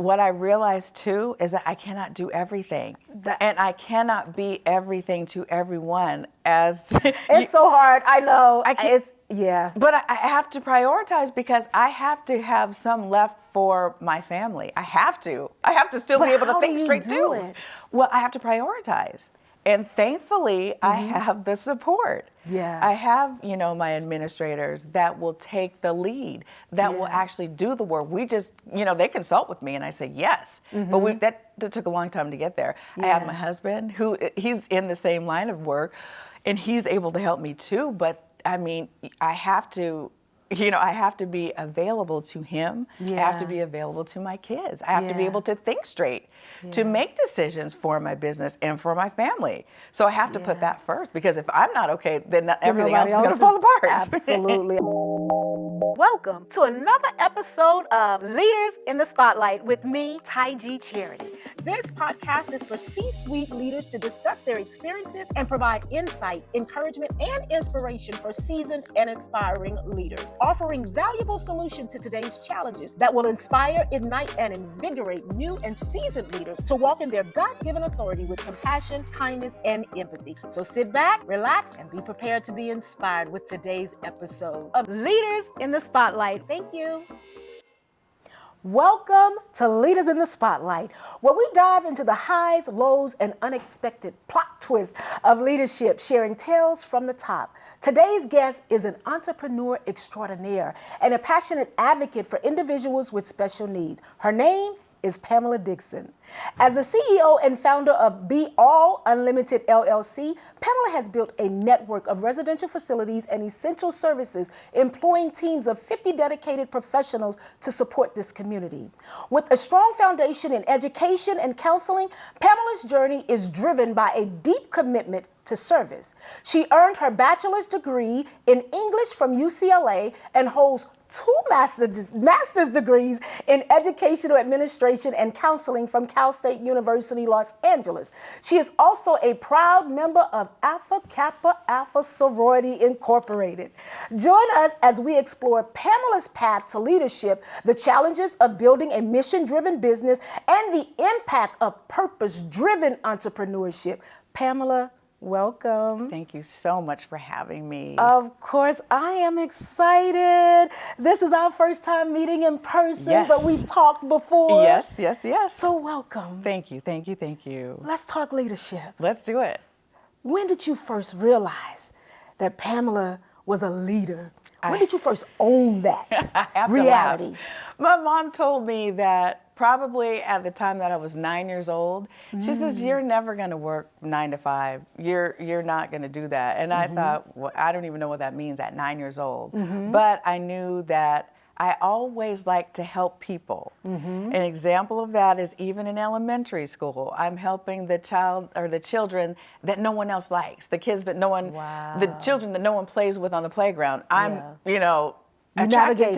what I realized too is that I cannot do everything, and I cannot be everything to everyone. It's so hard. I know. But I have to prioritize because I have to have some left for my family. I have to still be able to think straight too. Well, I have to prioritize. And thankfully, I have the support. Yes. I have, my administrators that will take the lead, that will actually do the work. We just, they consult with me and I say yes. But that took a long time to get there. I have my husband he's in the same line of work and he's able to help me too. But I mean, I have to be available to him. I have to be available to my kids. I have to be able to think straight, to make decisions for my business and for my family. So I have to put that first, because if I'm not okay, then everything else is going to fall apart. Absolutely. Welcome to another episode of Leaders in the Spotlight with me, Tige Charity. This podcast is for C-suite leaders to discuss their experiences and provide insight, encouragement, and inspiration for seasoned and inspiring leaders, offering valuable solutions to today's challenges that will inspire, ignite, and invigorate new and seasoned leaders to walk in their God-given authority with compassion, kindness, and empathy. So sit back, relax, and be prepared to be inspired with today's episode of Leaders in the Spotlight. Thank you. Welcome to Leaders in the Spotlight, where we dive into the highs, lows, and unexpected plot twists of leadership, sharing tales from the top. Today's guest is an entrepreneur extraordinaire and a passionate advocate for individuals with special needs. Her name is Pamela Dixon. As the CEO and founder of B-ALL Unlimited LLC, Pamela has built a network of residential facilities and essential services, employing teams of 50 dedicated professionals to support this community. With a strong foundation in education and counseling, Pamela's journey is driven by a deep commitment to service. She earned her bachelor's degree in English from UCLA and holds 2 master's degrees in educational administration and counseling from Cal State University, Los Angeles. She is also a proud member of Alpha Kappa Alpha Sorority Incorporated. Join us as we explore Pamela's path to leadership, the challenges of building a mission-driven business, and the impact of purpose-driven entrepreneurship. Pamela, welcome. Thank you so much for having me. Of course, I am excited. This is our first time meeting in person, but we've talked before. Yes. So welcome. Thank you. Let's talk leadership. Let's do it. When did you first realize that Pamela was a leader? When did you first own that reality? My mom told me that probably at the time that I was 9 years old, she says, "You're never going to work 9 to 5. You're not going to do that." And I thought, well, I don't even know what that means at 9 years old. But I knew that I always like to help people. An example of that is even in elementary school, I'm helping the children that no one else likes, the kids that the children that no one plays with on the playground. I'm, attracted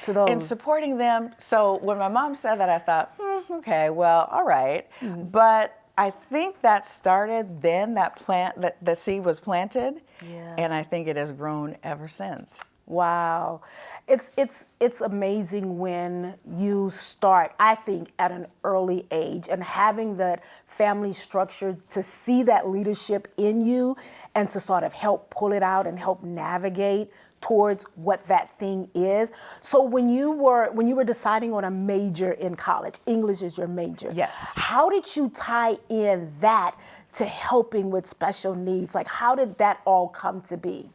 to those and supporting them. So when my mom said that, I thought, okay, well, all right. But I think that started then, that the seed was planted, and I think it has grown ever since. Wow. It's amazing when you start, I think, at an early age, and having that family structure to see that leadership in you and to sort of help pull it out and help navigate towards what that thing is. So when you were deciding on a major in college, English is your major. Yes. How did you tie in that to helping with special needs? Like, how did that all come to be?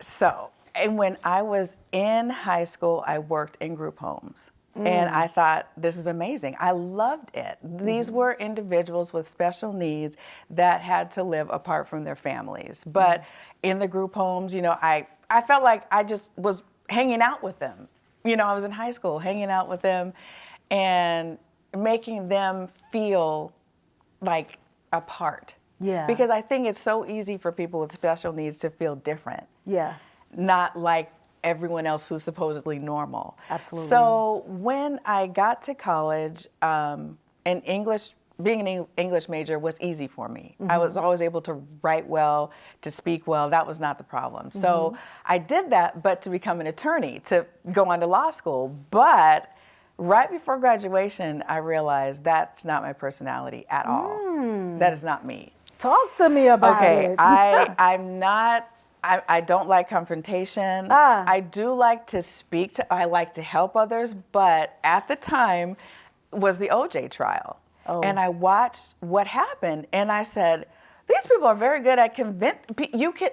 And when I was in high school, I worked in group homes. And I thought, this is amazing. I loved it. These were individuals with special needs that had to live apart from their families. But in the group homes, I felt like I just was hanging out with them. I was in high school hanging out with them and making them feel like a part. Yeah. Because I think it's so easy for people with special needs to feel different. Yeah. Not like everyone else who's supposedly normal. Absolutely. So when I got to college, being an English major was easy for me. I was always able to write well, to speak well. That was not the problem. So I did that, but to become an attorney, to go on to law school. But Right before graduation, I realized that's not my personality at all. That is not me. Talk to me about it. I'm not, I don't like confrontation. I do like to speak to, I like to help others, but at the time was the OJ trial. And I watched what happened and I said, these people are very good at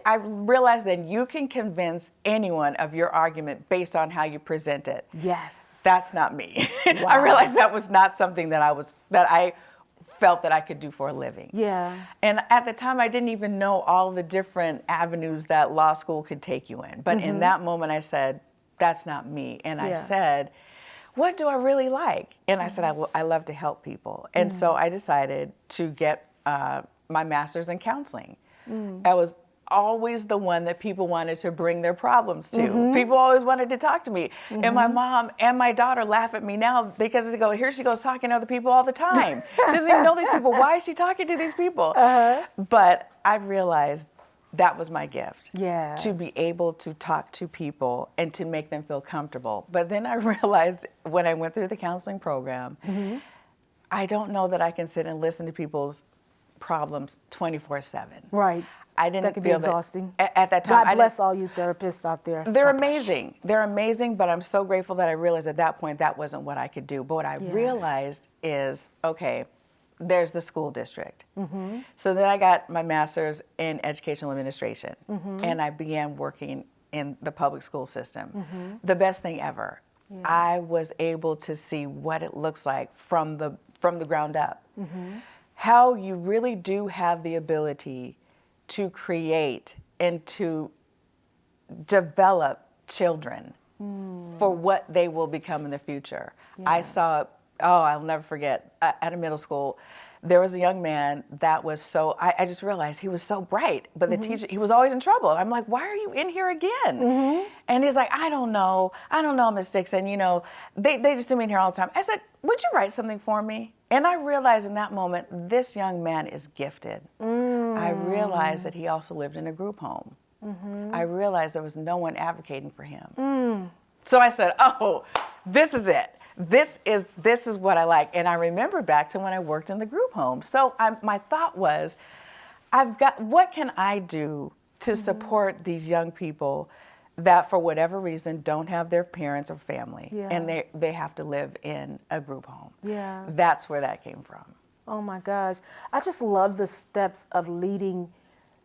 I realized that you can convince anyone of your argument based on how you present it. Yes. That's not me. Wow. I realized that was not something that I felt that I could do for a living. Yeah. And at the time, I didn't even know all the different avenues that law school could take you in. But in that moment, I said, that's not me. And I said, what do I really like? And I said, I love to help people. And so I decided to get my master's in counseling. That was always the one that people wanted to bring their problems to. People always wanted to talk to me. And my mom and my daughter laugh at me now because they go, here she goes talking to other people all the time. She doesn't even know these people. Why is she talking to these people? But I realized that was my gift. Yeah. To be able to talk to people and to make them feel comfortable. But then I realized when I went through the counseling program, I don't know that I can sit and listen to people's problems 24/7. Right. I didn't That could feel be exhausting. At that time. God bless all you therapists out there. They're God bless. amazing. They're amazing, but I'm so grateful that I realized at that point that wasn't what I could do. But what I realized is, okay, there's the school district. So then I got my master's in educational administration, and I began working in the public school system. The best thing ever. I was able to see what it looks like from the ground up. How you really do have the ability to create and to develop children for what they will become in the future. I saw, I'll never forget, at a middle school, there was a young man that was so, I just realized he was so bright, but the teacher, he was always in trouble. I'm like, why are you in here again? And he's like, I don't know, Miss Dixon, you know, they just do me in here all the time. I said, would you write something for me? And I realized in that moment, this young man is gifted. I realized that he also lived in a group home. I realized there was no one advocating for him. So I said, oh, this is it. This is what I like. And I remember back to when I worked in the group home. So my thought was, what can I do to support these young people that for whatever reason don't have their parents or family and they have to live in a group home. That's where that came from. Oh my gosh. I just love the steps of leading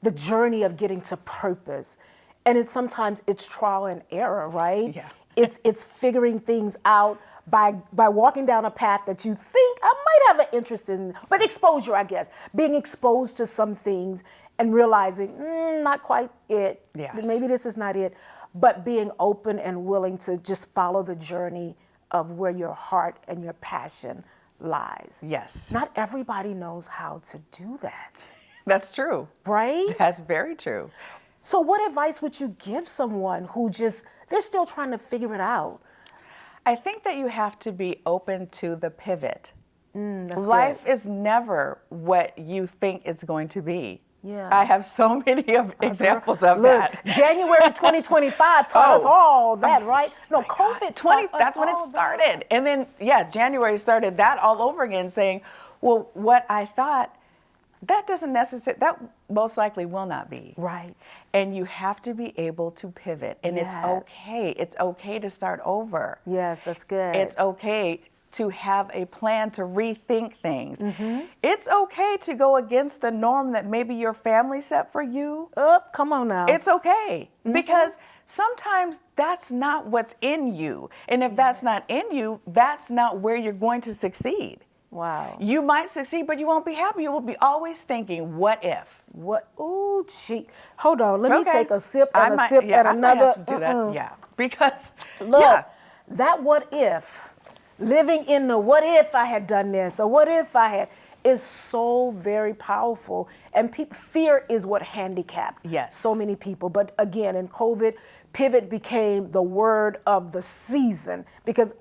the journey of getting to purpose. And sometimes it's trial and error, right? Yeah. It's figuring things out by walking down a path that you think I might have an interest in, but exposure, I guess. Being exposed to some things and realizing, not quite it. Yes. Maybe this is not it. But being open and willing to just follow the journey of where your heart and your passion lies. Yes. Not everybody knows how to do that. That's true. Right? That's very true. So what advice would you give someone who they're still trying to figure it out? I think that you have to be open to the pivot. That's Life good. is never what you think it's going to be. Yeah. I have so many examples of Look, that. January 2025 taught us all that, right? No, COVID 20, taught us that's when it all started. that. And then, January started that all over again saying, well, what I thought, that most likely will not be. Right. And you have to be able to pivot. And it's okay. It's okay to start over. Yes, that's good. It's okay to have a plan to rethink things. It's okay to go against the norm that maybe your family set for you. Oh, come on now. It's okay because sometimes that's not what's in you. And if that's not in you, that's not where you're going to succeed. Wow. You might succeed, but you won't be happy. You will be always thinking, what if? What? Ooh, gee. Hold on. Let me take a sip and I a sip and I might another. have to do that. Yeah, because Look, that what if, living in the what if I had done this or what if I had, is so very powerful. And fear is what handicaps so many people. But again, in COVID, pivot became the word of the season because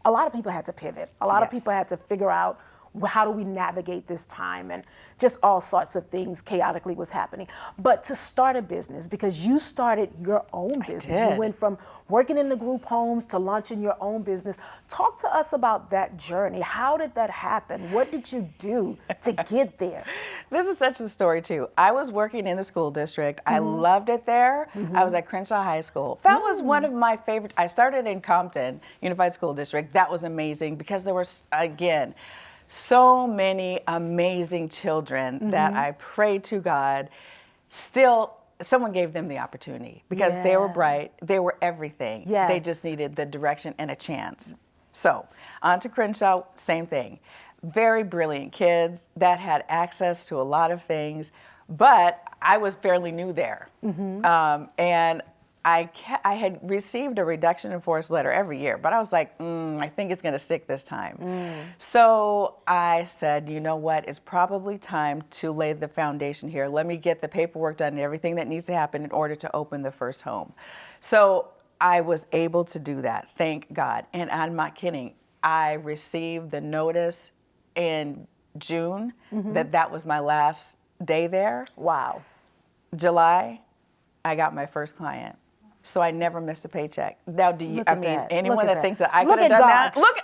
a lot of people had to pivot. A lot of people had to figure out how do we navigate this time, and just all sorts of things chaotically was happening. But to start a business, because you started your own business, you went from working in the group homes to launching your own business. Talk to us about that journey. How did that happen? What did you do to get there? This is such a story too. I was working in the school district. I loved it there. I was at Crenshaw High School. That was one of my favorite. I started in Compton Unified School District. That was amazing because there were, again, so many amazing children that I prayed to God. Still, someone gave them the opportunity because they were bright. They were everything. Yes. They just needed the direction and a chance. So, on to Crenshaw, same thing. Very brilliant kids that had access to a lot of things, but I was fairly new there. And I had received a reduction in force letter every year, but I was like, I think it's going to stick this time. So I said, you know what, it's probably time to lay the foundation here. Let me get the paperwork done and everything that needs to happen in order to open the first home. So I was able to do that, thank God. And I'm not kidding. I received the notice in June that was my last day there. Wow. July, I got my first client. So I never missed a paycheck. Now, anyone that thinks that I could have done that, look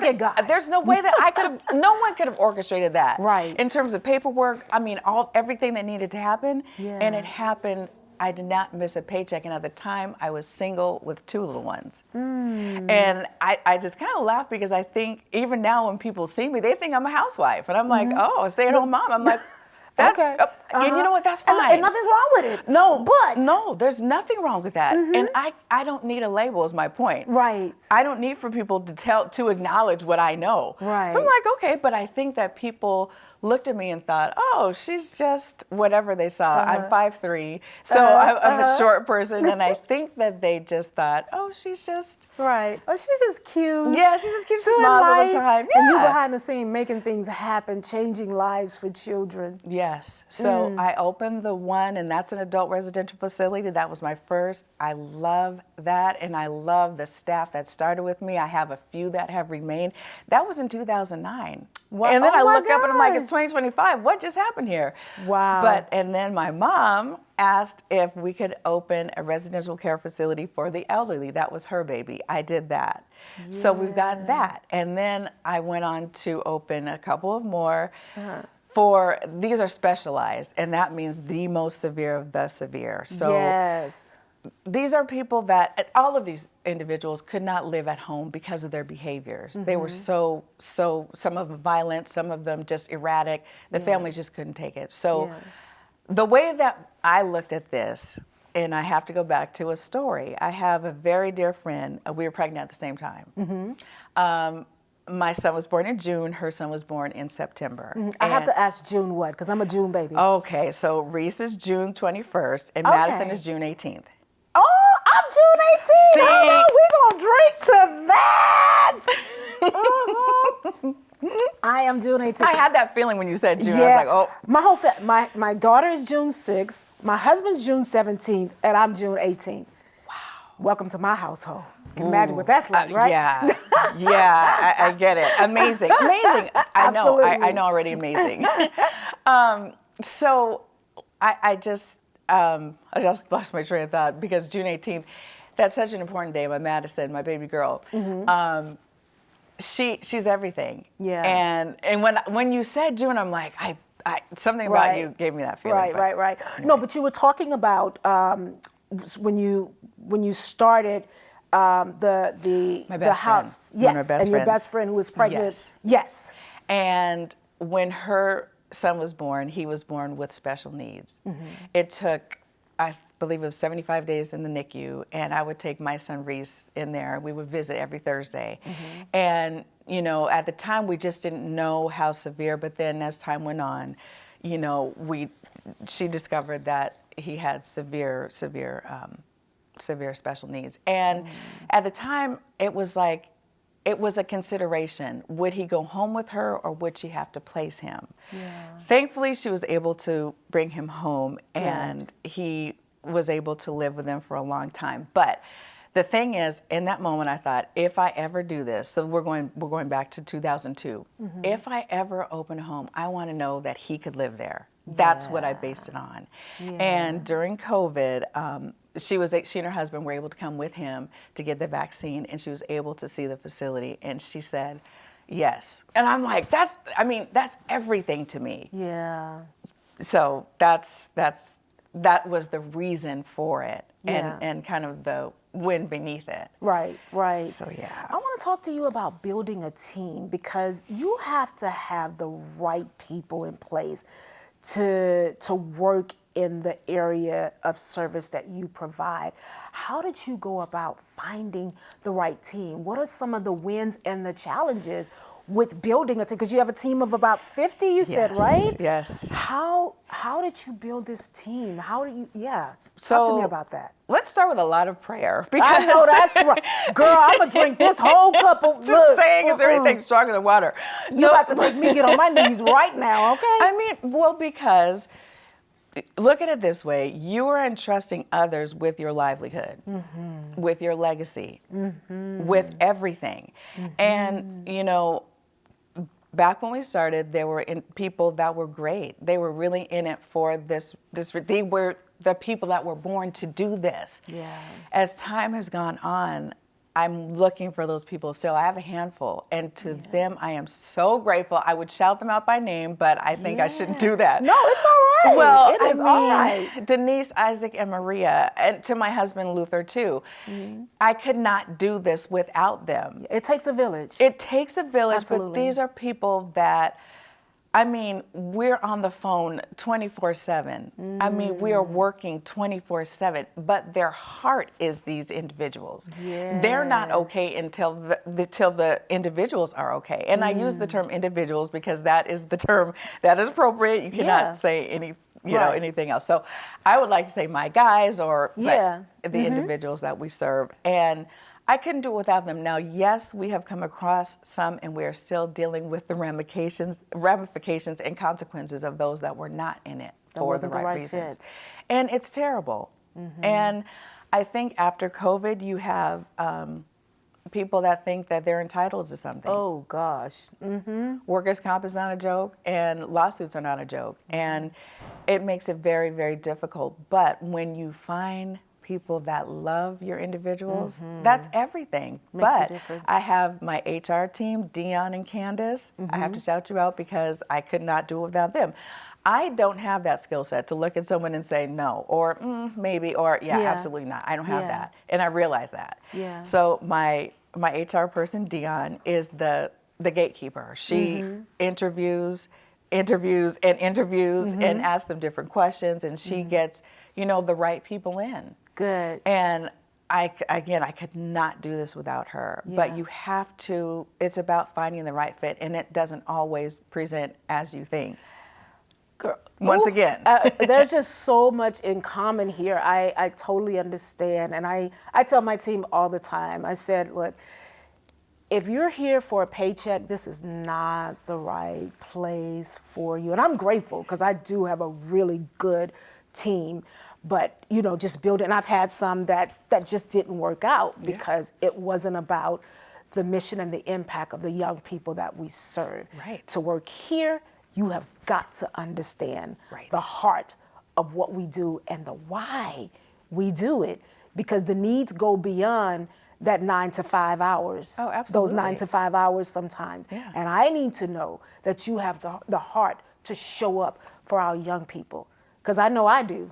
at God. There's no way that I could have, no one could have orchestrated that. Right. In terms of paperwork, everything that needed to happen, and it happened. I did not miss a paycheck, and at the time, I was single with 2 little ones. And I just kind of laugh because I think, even now when people see me, they think I'm a housewife. And I'm like, oh, a stay-at-home mom. I'm like, that's, and you know what, that's fine. And nothing's wrong with it. No, there's nothing wrong with that. And I don't need a label is my point. Right. I don't need for people to acknowledge what I know. Right. I'm like, okay, but I think that people looked at me and thought, oh, she's just whatever they saw. I'm 5'3", so I'm a short person, and I think that they just thought, oh, she's just... Right. Oh, she's just cute. Yeah, she's just cute. She smiles all the time. And you behind the scene making things happen, changing lives for children. Yes. So I opened the one, and that's an adult residential facility. That was my first. I love that, and I love the staff that started with me. I have a few that have remained. That was in 2009. Wow. And then I look up and I'm like, it's 2025. What just happened here? Wow. And then my mom asked if we could open a residential care facility for the elderly. That was her baby. I did that. Yeah. So we've got that. And then I went on to open a couple of more. These are specialized, and that means the most severe of the severe. So yes. These are people that, all of these individuals could not live at home because of their behaviors. They were so, some of them violent, some of them just erratic. The families just couldn't take it. So the way that I looked at this, and I have to go back to a story. I have a very dear friend. We were pregnant at the same time. My son was born in June. Her son was born in September. I have to ask June what, because I'm a June baby. Okay, so Reese is June 21st, and Madison is June 18th. Oh, I'm June 18th. See? Oh, no, we're going to drink to that. I am June 18th. I had that feeling when you said June. I was like, oh. My whole my daughter is June 6th, my husband's June 17th, and I'm June 18th. Wow. Welcome to my household. You can imagine what that's like, right? I get it. Amazing. I know already amazing. So I just lost my train of thought because June 18th, that's such an important day. My Madison, my baby girl, she's everything. Yeah. And when you said June, I'm like, something about you gave me that feeling. Right. Anyway. No, but you were talking about when you started the house. Yes, and your best friend who was pregnant. Yes. And when her son was born, he was born with special needs. It took, I believe it was 75 days in the NICU, and I would take my son Reese in there. We would visit every Thursday. And, you know, at the time we just didn't know how severe, but then as time went on, you know, she discovered that he had severe special needs. And at the time, it was a consideration. Would he go home with her or would she have to place him? Thankfully, she was able to bring him home, and he was able to live with them for a long time. But the thing is, in that moment, I thought, if I ever do this, so we're going back to 2002. If I ever open a home, I want to know that he could live there. That's what I based it on. And during COVID, she and her husband were able to come with him to get the vaccine, and she was able to see the facility, and she said, yes. And I'm like, that's everything to me. Yeah. So that was the reason for it, and kind of the wind beneath it. Right, right. So yeah. I want to talk to you about building a team, because you have to have the right people in place to work in the area of service that you provide. How did you go about finding the right team? What are some of the wins and the challenges with building a team? Because you have a team of about 50, you said, right? Yes. How did you build this team? Talk to me about that. Let's start with a lot of prayer. I know that's right. Girl, I'm going to drink this whole cup of Just saying, is there anything stronger than water? You about to make me get on my knees right now, okay? I mean, well, because look at it this way, you are entrusting others with your livelihood, with your legacy, with everything. And, you know, back when we started, there were people that were great. They were really in it for this. They were the people that were born to do this. Yeah. As time has gone on, I'm looking for those people still. I have a handful, and to them, I am so grateful. I would shout them out by name, but I think I shouldn't do that. No, it's all right. Well, it is all right. Denise, Isaac, and Maria, and to my husband Luther too. I could not do this without them. It takes a village. It takes a village, Absolutely. but these are people that, I mean, we're on the phone 24/7. I mean, we are working 24/7, but their heart is these individuals. Yes. They're not okay until the individuals are okay. And I use the term individuals because that is the term that is appropriate. You cannot say anything else. So I would like to say my guys or the individuals that we serve. And I couldn't do it without them. Now, yes, we have come across some, and we are still dealing with the ramifications and consequences of those that were not in it for the right reasons. Fit. And it's terrible. And I think after COVID, you have people that think that they're entitled to something. Oh, gosh. Workers' comp is not a joke, and lawsuits are not a joke. And it makes it very, very difficult. But when you find people that love your individuals, that's everything. Makes a but difference. I have my HR team, Dion and Candace. I have to shout you out because I could not do it without them. I don't have that skill set to look at someone and say no, or maybe, or absolutely not. I don't have that, and I realize that. Yeah. So my HR person, Dion, is the gatekeeper. She interviews and asks them different questions, and she gets, the right people in. Good. And I could not do this without her. Yeah. But you have to, it's about finding the right fit, and it doesn't always present as you think. Girl, Once again. There's just so much in common here. I totally understand. And I tell my team all the time, I said, look, if you're here for a paycheck, this is not the right place for you. And I'm grateful because I do have a really good team. But, just build it. And I've had some that just didn't work out because it wasn't about the mission and the impact of the young people that we serve. Right. To work here, you have got to understand the heart of what we do and the why we do it, because the needs go beyond that 9 to 5 hours. Oh, absolutely. Those 9 to 5 hours sometimes. Yeah. And I need to know that you have the heart to show up for our young people, because I know I do.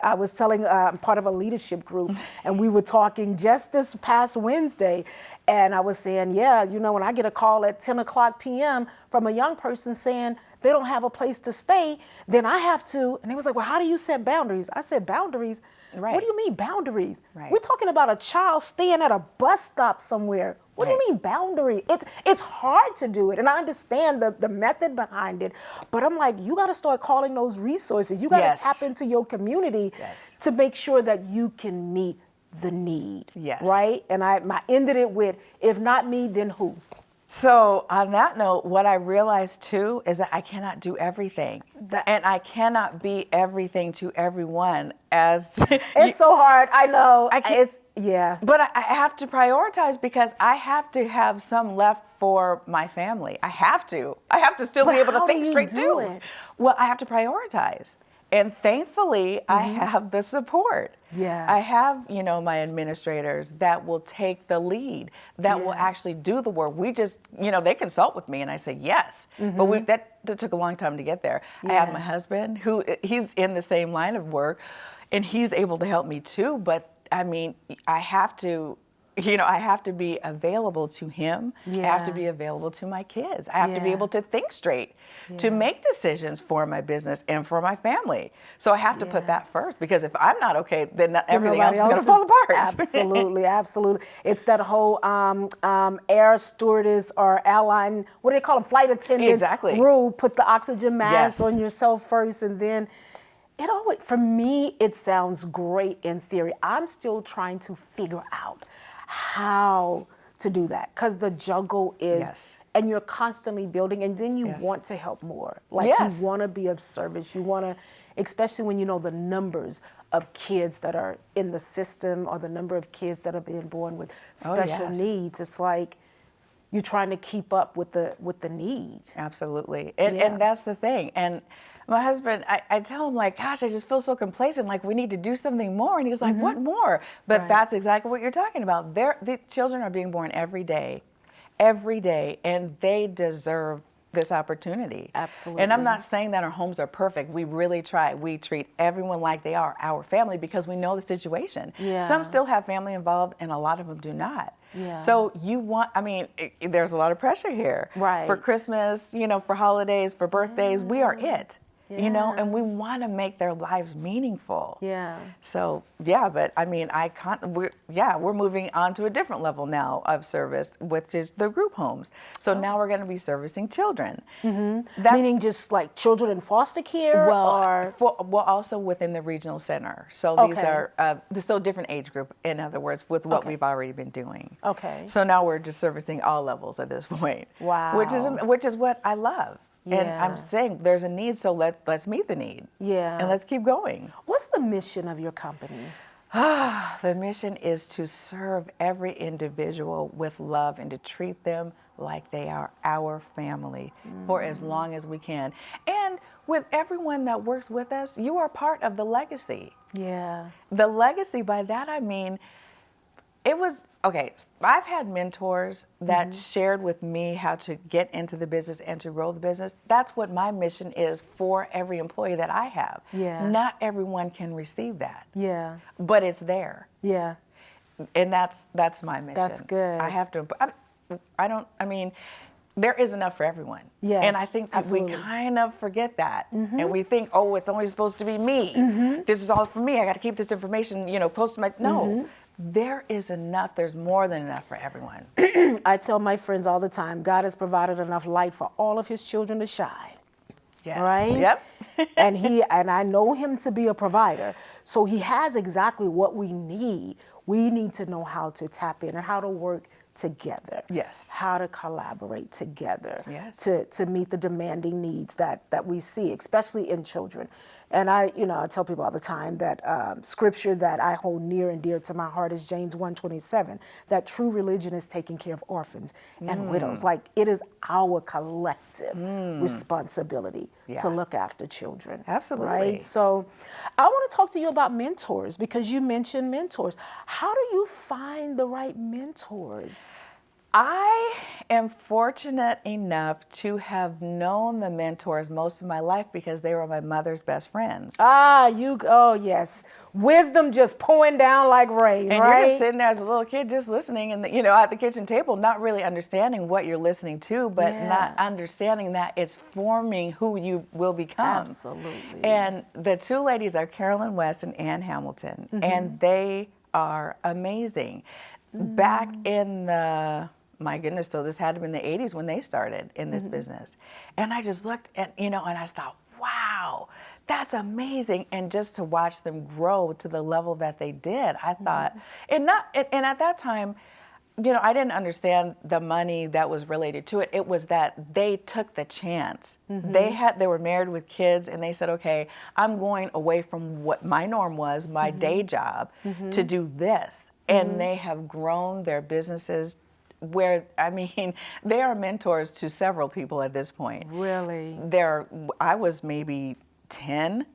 I was telling, I'm part of a leadership group, and we were talking just this past Wednesday, and I was saying, when I get a call at 10 o'clock p.m. from a young person saying they don't have a place to stay, then I have to, and they was like, well, how do you set boundaries? I said, boundaries? Right. What do you mean boundaries? Right. We're talking about a child staying at a bus stop somewhere. What do you mean boundary? It's hard to do it, and I understand the method behind it, but I'm like, you got to start calling those resources. You got to tap into your community to make sure that you can meet the need. Yes. Right? And I ended it with, if not me, then who? So on that note, what I realized too is that I cannot do everything. And I cannot be everything to everyone as It's so hard. I know. I can't, yeah. But I have to prioritize because I have to have some left for my family. I have to still be able to think straight too. Well, I have to prioritize. And thankfully, I have the support. Yes. I have, my administrators that will take the lead, that will actually do the work. We just, they consult with me and I say yes. But that took a long time to get there. I have my husband he's in the same line of work and he's able to help me too. But I mean, I have to be available to him. I have to be available to my kids. I have to be able to think straight, to make decisions for my business and for my family. So I have to put that first because if I'm not okay, then everything else is going to fall apart. Absolutely, absolutely. It's that whole air stewardess or airline, what do they call them, flight attendant rule, put the oxygen mask on yourself first and then for me, it sounds great in theory. I'm still trying to figure out how to do that because the juggle is, and you're constantly building, and then you want to help more. Like you want to be of service. You want to, especially when you know the numbers of kids that are in the system or the number of kids that are being born with special needs. It's like you're trying to keep up with the needs. Absolutely, and that's the thing. And my husband, I tell him like, gosh, I just feel so complacent, like we need to do something more. And he's like, what more? But that's exactly what you're talking about. The children are being born every day, and they deserve this opportunity. Absolutely. And I'm not saying that our homes are perfect. We really try. We treat everyone like they are our family because we know the situation. Some still have family involved and a lot of them do not. So there's a lot of pressure here. For Christmas, for holidays, for birthdays, we are it. And we want to make their lives meaningful. So, but I mean, we're moving on to a different level now of service, which is the group homes. So now we're going to be servicing children. Meaning just like children in foster care? Also within the regional center. So these are so different age group, in other words, with what we've already been doing. So now we're just servicing all levels at this point. Wow. Which is what I love. And I'm saying there's a need, so let's meet the need. And let's keep going. What's the mission of your company? The mission is to serve every individual with love and to treat them like they are our family for as long as we can. And with everyone that works with us, you are part of the legacy. The legacy, by that I mean, I've had mentors that shared with me how to get into the business and to grow the business. That's what my mission is for every employee that I have. Not everyone can receive that. But it's there. And that's my mission. That's good. I have to, there is enough for everyone. And I think that we kind of forget that. And we think, it's only supposed to be me. This is all for me. I got to keep this information, close to my, no. There is enough. There's more than enough for everyone. I tell my friends all the time, God has provided enough light for all of his children to shine. Right? and I know him to be a provider. So he has exactly what we need. We need to know how to tap in and how to work together. How to collaborate together. To meet the demanding needs that we see, especially in children. And I tell people all the time that scripture that I hold near and dear to my heart is James 1:27, that true religion is taking care of orphans and widows. Like it is our collective responsibility to look after children. Absolutely. Right? So I want to talk to you about mentors because you mentioned mentors. How do you find the right mentors? I am fortunate enough to have known the mentors most of my life because they were my mother's best friends. Yes. Wisdom just pouring down like rain, and right? You're just sitting there as a little kid just listening and, at the kitchen table, not really understanding what you're listening to, but not understanding that it's forming who you will become. Absolutely. And the two ladies are Carolyn West and Ann Hamilton, and they are amazing. Back in my goodness, so this had to be in the 80s when they started in this business. And I just looked at, and I thought, wow, that's amazing. And just to watch them grow to the level that they did, I thought, and at that time, I didn't understand the money that was related to it. It was that they took the chance. They were married with kids, and they said, okay, I'm going away from what my norm was, my day job, to do this. And they have grown their businesses where, they are mentors to several people at this point. Really? I was maybe 10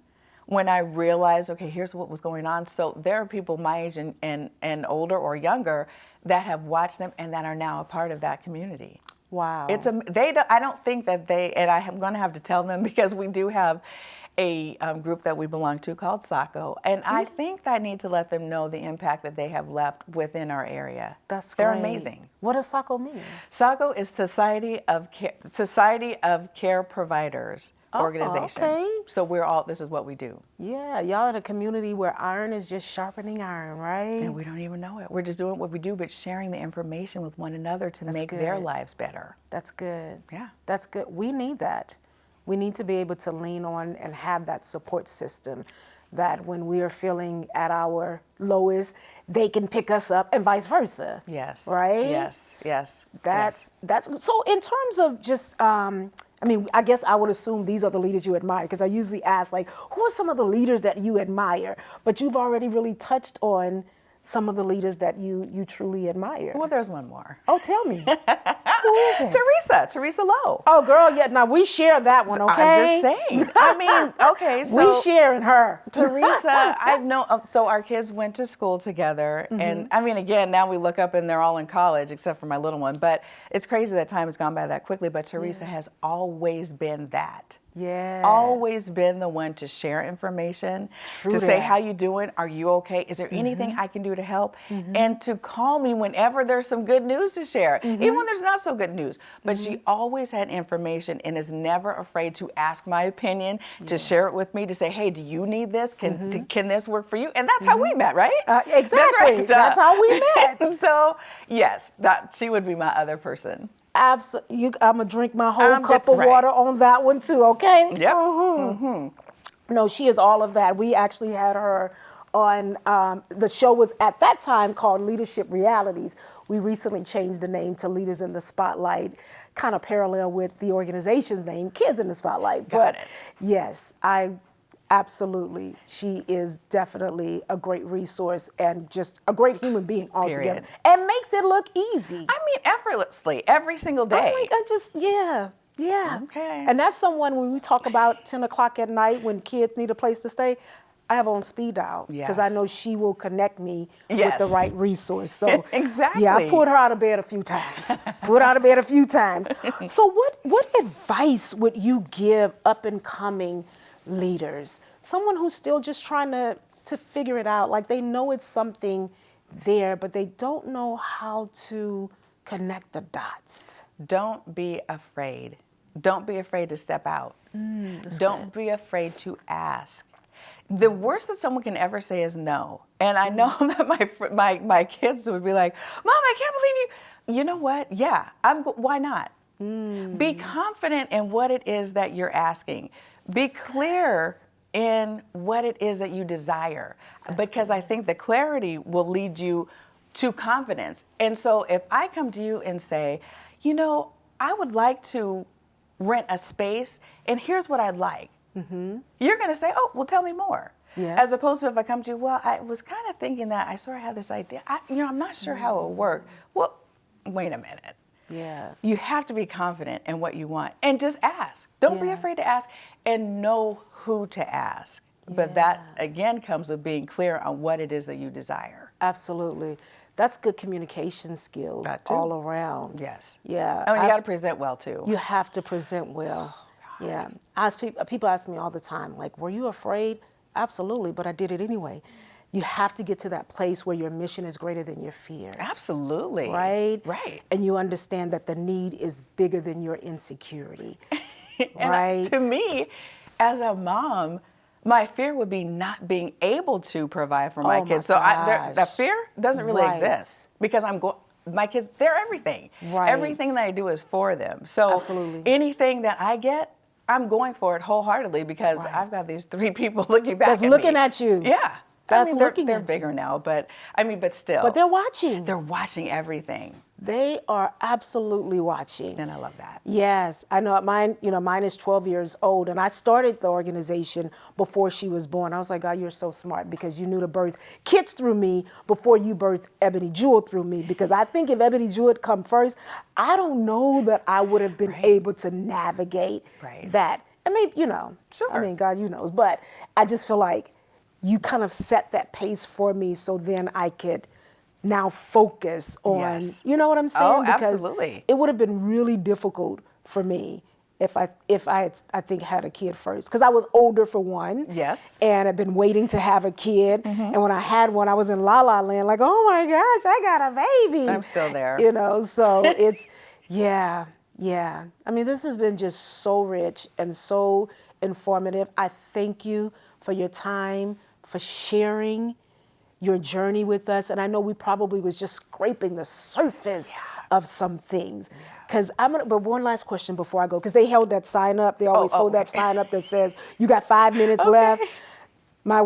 when I realized, okay, here's what was going on. So there are people my age and older or younger that have watched them and that are now a part of that community. Wow. I don't think that and I'm going to have to tell them, because we do have a group that we belong to called SACO, and I think I need to let them know the impact that they have left within our area. They're great. Amazing. What does SACO mean? SACO is Society of Care Providers organization. Okay. So this is what we do. Yeah, y'all in a community where iron is just sharpening iron, right? And we don't even know it. We're just doing what we do, but sharing the information with one another to make their lives better. That's good. Yeah. That's good. We need that. We need to be able to lean on and have that support system, that when we are feeling at our lowest, they can pick us up, and vice versa. Yes. Right? Yes. That's so. In terms of just, I guess I would assume these are the leaders you admire, because I usually ask, like, who are some of the leaders that you admire? But you've already really touched on some of the leaders that you truly admire. Well, there's one more. Oh, tell me. Who is it? Teresa Lowe. Oh, girl, yeah. Now we share that one, okay? I'm just saying. Okay, so we sharing her. Teresa, I've known. So our kids went to school together, and again, now we look up and they're all in college, except for my little one. But it's crazy that time has gone by that quickly. But Teresa has always been that. Yeah. Always been the one to share information, to say, how you doing? Are you okay? Is there anything I can do to help? And to call me whenever there's some good news to share, even when there's not so good news. But she always had information and is never afraid to ask my opinion, to share it with me, to say, hey, do you need this? Can this work for you? And that's how we met, right? Exactly. That's right. That's how we met. So, yes, she would be my other person. Absolutely. I'm going to drink my whole cup of water on that one too, okay? Yep. No, she is all of that. We actually had her on, the show was at that time called Leadership Realities. We recently changed the name to Leaders in the Spotlight, kind of parallel with the organization's name, Kids in the Spotlight. Got it. Yes, absolutely. She is definitely a great resource and just a great human being altogether. Period. And makes it look easy. Effortlessly, every single day. Yeah. Okay. And that's someone, when we talk about 10 o'clock at night when kids need a place to stay, I have on speed dial, because I know she will connect me with the right resource. So exactly. Yeah, I pulled her out of bed a few times. So what advice would you give up and coming leaders? Someone who's still just trying to figure it out, like they know it's something there, but they don't know how to connect the dots. Don't be afraid. Don't be afraid to step out. Don't be afraid to ask. The worst that someone can ever say is no. And I know that my kids would be like, Mom, I can't believe you. You know what? Yeah, why not? Be confident in what it is that you're asking. Be clear in what it is that you desire, because I think the clarity will lead you to confidence. And so if I come to you and say, I would like to rent a space, and here's what I'd like. You're going to say, oh, well, tell me more. Yeah. As opposed to if I come to you, well, I was kind of thinking that I sort of had this idea. I'm not sure how it will work. Well, wait a minute. Yeah. You have to be confident in what you want and just ask. Don't be afraid to ask, and know who to ask. But that, again, comes with being clear on what it is that you desire. Absolutely. That's good communication skills all around. Yes. Yeah. Oh, and you got to present well, too. You have to present well. Yeah. People ask me all the time, like, were you afraid? Absolutely, but I did it anyway. You have to get to that place where your mission is greater than your fears. Absolutely. Right? Right. And you understand that the need is bigger than your insecurity. Right? To me, as a mom, my fear would be not being able to provide for my kids. So the fear doesn't really exist, because my kids, they're everything. Right. Everything that I do is for them. So anything that I get, I'm going for it wholeheartedly, because I've got these 3 people looking back at me. Looking at you. Yeah. That's they're looking they're at bigger you. now, but still. But they're watching. They're watching everything, They are absolutely watching. and I love that. Yes, I know mine, mine is 12 years old, and I started the organization before she was born. I was like, God, you're so smart because you knew to birth kids through me before you birthed Ebony Jewel through me, because I think if Ebony Jewel had come first, I don't know that I would have been able to navigate that. I mean, Sure. I mean, God, knows, but I just feel like you kind of set that pace for me so then I could now focus on, Yes. you know what I'm saying? Oh, Because absolutely. it would have been really difficult for me if I think had a kid first, because I was older for one. Yes. And I've been waiting to have a kid. And when I had one, I was in la la land, like, oh my gosh, I got a baby. I'm still there. So it's, yeah. I mean, this has been just so rich and so informative. I thank you for your time, for sharing your journey with us. And I know we probably was just scraping the surface of some things. Because but one last question before I go, because they held that sign up. They always hold that sign up that says, you got 5 minutes left. My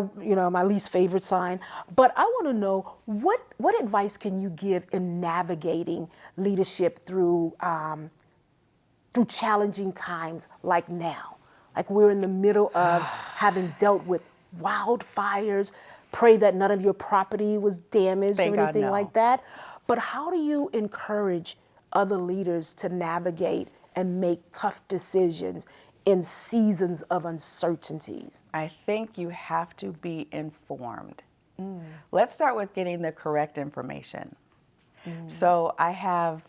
least favorite sign. But I want to know, what advice can you give in navigating leadership through challenging times like now? Like we're in the middle of having dealt with wildfires. Pray that none of your property was damaged Thank or God, anything no. like that. But how do you encourage other leaders to navigate and make tough decisions in seasons of uncertainties? I think you have to be informed. Let's start with getting the correct information. So I have,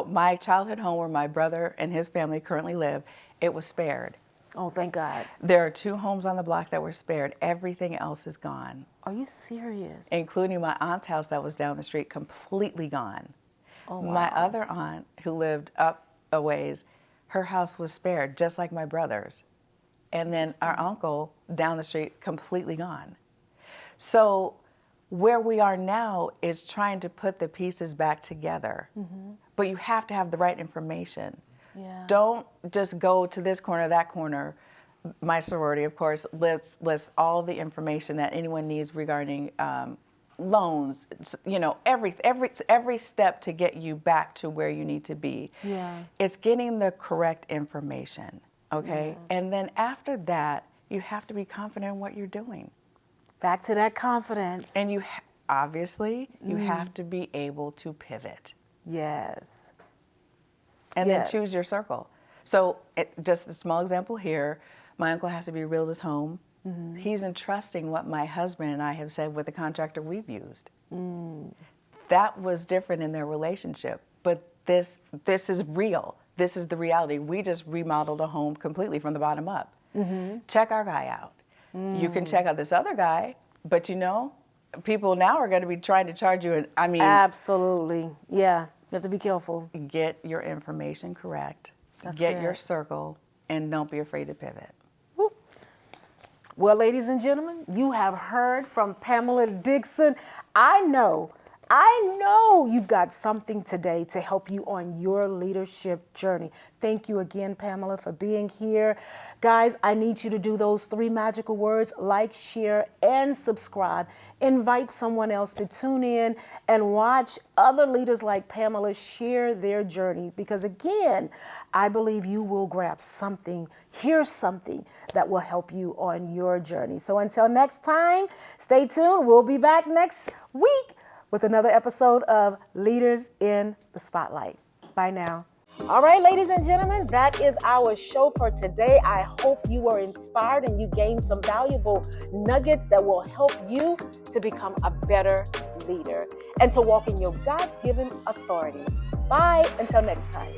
my childhood home where my brother and his family currently live, it was spared. Oh, thank God. There are 2 homes on the block that were spared. Everything else is gone, Are you serious? including my aunt's house that was down the street, completely gone. Oh, wow. My other aunt, who lived up a ways, her house was spared, just like my brother's. And then our uncle down the street, completely gone. So where we are now is trying to put the pieces back together. But you have to have the right information. Yeah. Don't just go to this corner, that corner. My sorority, of course, lists all the information that anyone needs regarding loans, every step to get you back to where you need to be. Yeah. It's getting the correct information, okay? And then after that, you have to be confident in what you're doing. Back to that confidence. And you obviously, you have to be able to pivot. Yes. And then Yes. choose your circle. So just a small example here, my uncle has to be real at his home. He's entrusting what my husband and I have said with the contractor we've used. That was different in their relationship, but this is real. This is the reality. We just remodeled a home completely from the bottom up. Check our guy out. You can check out this other guy, but people now are going to be trying to charge you. Absolutely. Yeah. You have to be careful. Get your information correct. That's Get good. your circle, and don't be afraid to pivot. Well, ladies and gentlemen, you have heard from Pamela Dixon. I know you've got something today to help you on your leadership journey. Thank you again, Pamela, for being here. Guys, I need you to do those 3 magical words: like, share, and subscribe. Invite someone else to tune in and watch other leaders like Pamela share their journey, because again, I believe you will grab something, hear something that will help you on your journey. So until next time, stay tuned. We'll be back next week with another episode of Leaders in the Spotlight. Bye now. All right, ladies and gentlemen, that is our show for today. I hope you were inspired and you gained some valuable nuggets that will help you to become a better leader and to walk in your God-given authority. Bye until next time.